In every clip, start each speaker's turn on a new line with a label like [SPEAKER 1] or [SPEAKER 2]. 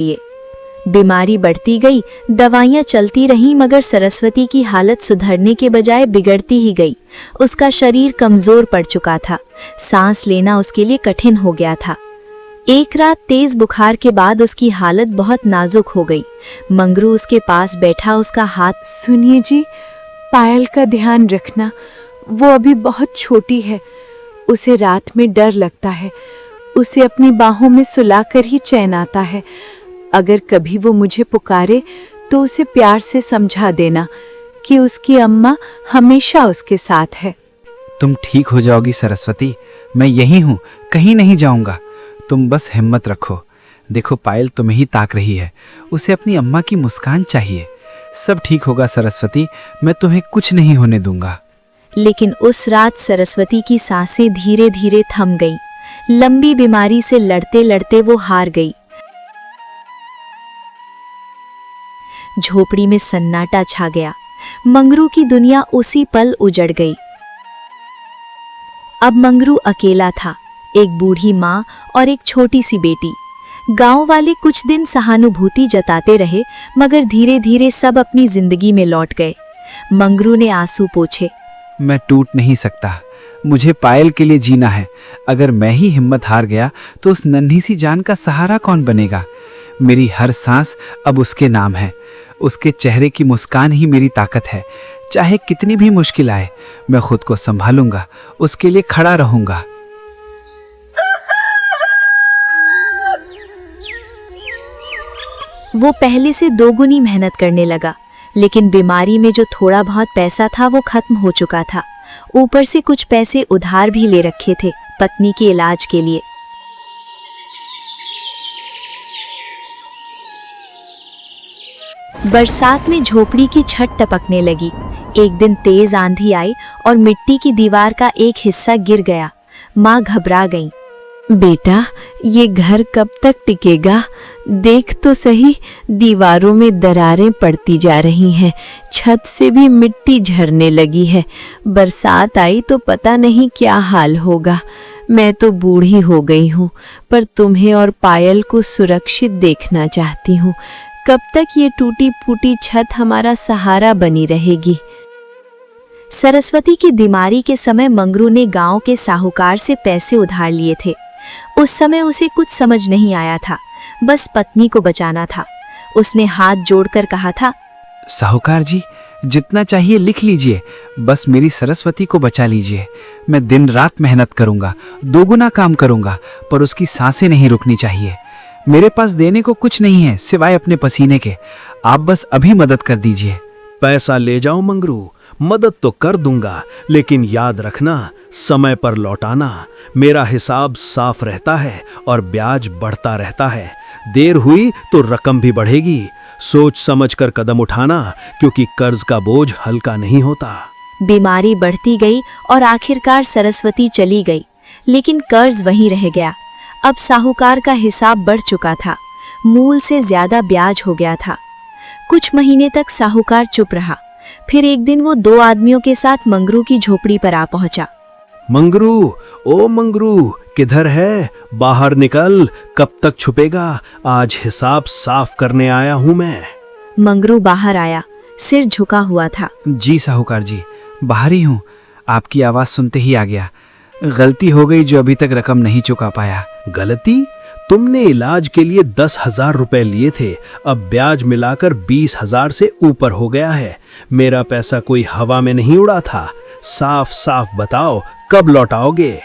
[SPEAKER 1] लिए। बीमारी बढ़ती गई, दवाइयां चलती रहीं, मगर सरस्वती की हालत सुधरने के बजाय बिगड़ती ही गई। उसका शरीर कमजोर पड़ चुका था, सांस लेना उसके लिए कठिन हो गया था। एक रात तेज बुखार के बाद उसकी हालत बहुत नाजुक हो गई। मंगरू उसके पास बैठा उसका हाथ।
[SPEAKER 2] सुनिए जी, पायल का ध्यान रखना, वो अभी बहुत छोटी है, उसे रात में डर लगता है, उसे अपनी बाहों में सुलाकर ही चैन आता है। अगर कभी वो मुझे पुकारे तो उसे प्यार से समझा देना कि उसकी अम्मा हमेशा उसके साथ है।
[SPEAKER 3] तुम ठीक हो जाओगी सरस्वती, मैं यही हूँ, कहीं नहीं जाऊंगा। तुम बस हिम्मत रखो। देखो पायल तुम्हें ही ताक रही है, उसे अपनी अम्मा की मुस्कान चाहिए। सब ठीक होगा सरस्वती, मैं तुम्हें कुछ नहीं होने दूंगा।
[SPEAKER 1] लेकिन उस रात सरस्वती की सांसें धीरे धीरे थम गईं। लंबी बीमारी से लड़ते लड़ते वो हार गई। झोपड़ी में सन्नाटा छा गया। मंगरू की दुनिया उसी पल उजड़ गई। अब मंगरू अकेला था, एक बूढ़ी माँ और एक छोटी सी बेटी। गांव वाले कुछ दिन सहानुभूति जताते रहे, मगर धीरे धीरे सब अपनी जिंदगी में लौट गए। मंगरू ने आंसू पोंछे।
[SPEAKER 3] मैं टूट नहीं सकता, मुझे पायल के लिए जीना है। अगर मैं ही हिम्मत हार गया तो उस नन्ही सी जान का सहारा कौन बनेगा। मेरी हर सांस अब उसके नाम है। उसके चेहरे की मुस्कान ही मेरी ताकत है। चाहे कितनी भी मुश्किल आए, मैं खुद को संभालूंगा, उसके लिए खड़ा रहूंगा।
[SPEAKER 1] वो पहले से दोगुनी मेहनत करने लगा, लेकिन बीमारी में जो थोड़ा बहुत पैसा था वो खत्म हो चुका था। ऊपर से कुछ पैसे उधार भी ले रखे थे पत्नी के इलाज के लिए। बरसात में झोपड़ी की छत टपकने लगी। एक दिन तेज आंधी आई और मिट्टी की दीवार का एक हिस्सा गिर गया। माँ घबरा गई।
[SPEAKER 2] बेटा, ये घर कब तक टिकेगा? देख तो सही, दीवारों में दरारें पड़ती जा रही हैं, छत से भी मिट्टी झरने लगी है। बरसात आई तो पता नहीं क्या हाल होगा। मैं तो बूढ़ी हो गई हूँ, पर तुम्हें और पायल को सुरक्षित देखना चाहती हूँ। कब तक ये टूटी फूटी छत हमारा सहारा बनी रहेगी?
[SPEAKER 1] सरस्वती की बीमारी के समय मंगरू ने गांव के साहूकार से पैसे उधार लिए थे। उस समय उसे कुछ समझ नहीं आया था, बस पत्नी को बचाना था। उसने हाथ जोड़कर कहा था,
[SPEAKER 3] साहूकार जी, जितना चाहिए लिख लीजिए, बस मेरी सरस्वती को बचा लीजिए। मैं दिन रात मेहनत करूंगा, दोगुना काम करूंगा, पर उसकी सांसें नहीं रुकनी चाहिए। मेरे पास देने को कुछ नहीं है सिवाय अपने पसीने के। आप बस अभी मदद कर दीजिए।
[SPEAKER 4] पैसा ले जाओ मंगरू, मदद तो कर दूंगा, लेकिन याद रखना, समय पर लौटाना। मेरा हिसाब साफ रहता है और ब्याज बढ़ता रहता है। देर हुई तो रकम भी बढ़ेगी। सोच समझ कर कदम उठाना, क्योंकि कर्ज का बोझ हल्का नहीं होता।
[SPEAKER 1] बीमारी बढ़ती गई और आखिरकार सरस्वती चली गई, लेकिन कर्ज वहीं रह गया। अब साहूकार का हिसाब बढ़ चुका था, मूल से ज्यादा ब्याज हो गया था। कुछ महीने तक साहूकार चुप रहा। फिर एक दिन वो दो आदमियों के साथ मंगरू की झोपड़ी पर आ पहुंचा।
[SPEAKER 4] मंगरू, ओ मंगरू, किधर है? बाहर निकल, कब तक छुपेगा? आज हिसाब साफ करने आया हूं मैं।
[SPEAKER 1] मंगरू बाहर आया, सिर झुका हुआ था।
[SPEAKER 3] जी साहूकार जी, बाहर ही हूँ। आपकी आवाज सुनते ही आ गया। गलती हो गई जो अभी तक रकम नहीं चुका पाया।
[SPEAKER 4] गलती? तुमने इलाज के लिए 10,000 रुपए लिए थे, अब ब्याज मिलाकर 20,000 से ऊपर हो गया है। मेरा पैसा कोई हवा में नहीं उड़ा था। साफ साफ बताओ, कब लौटाओगे?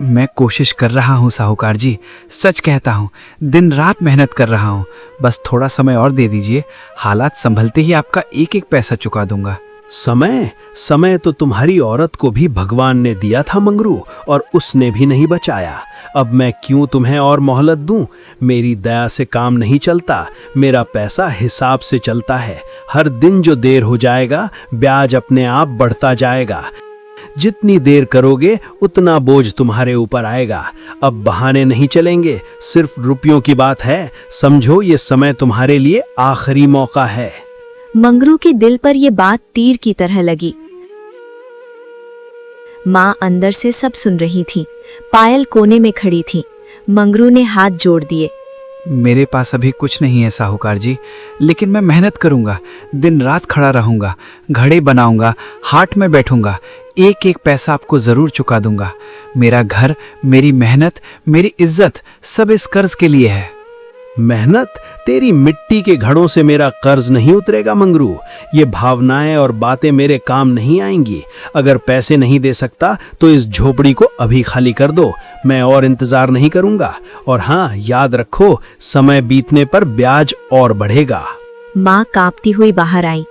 [SPEAKER 3] मैं कोशिश कर रहा हूँ साहूकार जी, सच कहता हूँ, दिन रात मेहनत कर रहा हूँ। बस थोड़ा समय और दे दीजिए, हालात संभलते ही आपका एक एक पैसा चुका दूंगा।
[SPEAKER 4] समय तो तुम्हारी औरत को भी भगवान ने दिया था मंगरू, और उसने भी नहीं बचाया। अब मैं क्यों तुम्हें और मोहलत दूं? मेरी दया से काम नहीं चलता, मेरा पैसा हिसाब से चलता है। हर दिन जो देर हो जाएगा, ब्याज अपने आप बढ़ता जाएगा। जितनी देर करोगे उतना बोझ तुम्हारे ऊपर आएगा। अब बहाने नहीं चलेंगे, सिर्फ रुपयों की बात है। समझो, ये समय तुम्हारे लिए आखिरी मौका है।
[SPEAKER 1] मंगरू के दिल पर यह बात तीर की तरह लगी। माँ अंदर से सब सुन रही थी। पायल कोने में खड़ी थी। मंगरू ने हाथ जोड़ दिए।
[SPEAKER 3] मेरे पास अभी कुछ नहीं है साहूकार जी, लेकिन मैं मेहनत करूंगा, दिन रात खड़ा रहूंगा, घड़े बनाऊंगा, हाट में बैठूंगा, एक एक पैसा आपको ज़रूर चुका दूंगा। मेरा घर, मेरी मेहनत, मेरी इज्जत सब इस कर्ज के लिए है।
[SPEAKER 4] मेहनत? तेरी मिट्टी के घड़ों से मेरा कर्ज नहीं उतरेगा मंगरू। ये भावनाएं और बातें मेरे काम नहीं आएंगी। अगर पैसे नहीं दे सकता तो इस झोपड़ी को अभी खाली कर दो, मैं और इंतजार नहीं करूंगा। और हाँ, याद रखो, समय बीतने पर ब्याज और बढ़ेगा।
[SPEAKER 1] माँ कांपती हुई बाहर आई।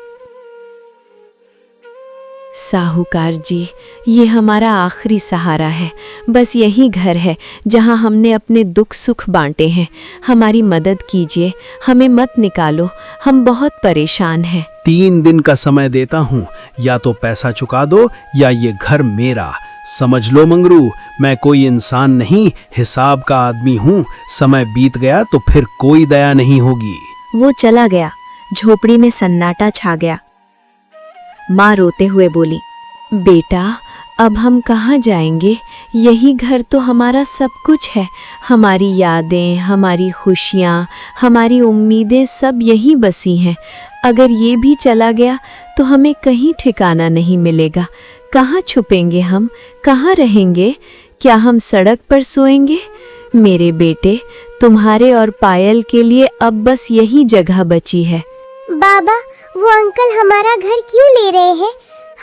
[SPEAKER 2] साहूकार जी, ये हमारा आखिरी सहारा है। बस यही घर है जहां हमने अपने दुख सुख बांटे हैं। हमारी मदद कीजिए, हमें मत निकालो, हम बहुत परेशान हैं।
[SPEAKER 4] 3 दिन का समय देता हूँ, या तो पैसा चुका दो या ये घर मेरा। समझ लो मंगरू, मैं कोई इंसान नहीं, हिसाब का आदमी हूँ। समय बीत गया तो फिर कोई दया नहीं होगी।
[SPEAKER 1] वो चला गया। झोपड़ी में सन्नाटा छा गया। माँ रोते हुए बोली,
[SPEAKER 2] बेटा, अब हम कहाँ जाएंगे? यही घर तो हमारा सब कुछ है। हमारी यादें, हमारी खुशियाँ, हमारी उम्मीदें सब यहीं बसी हैं। अगर ये भी चला गया तो हमें कहीं ठिकाना नहीं मिलेगा। कहाँ छुपेंगे हम? कहाँ रहेंगे? क्या हम सड़क पर सोएंगे? मेरे बेटे, तुम्हारे और पायल के लिए अब बस यही जगह बची है।
[SPEAKER 5] बाबा, वो अंकल हमारा घर क्यों ले रहे हैं?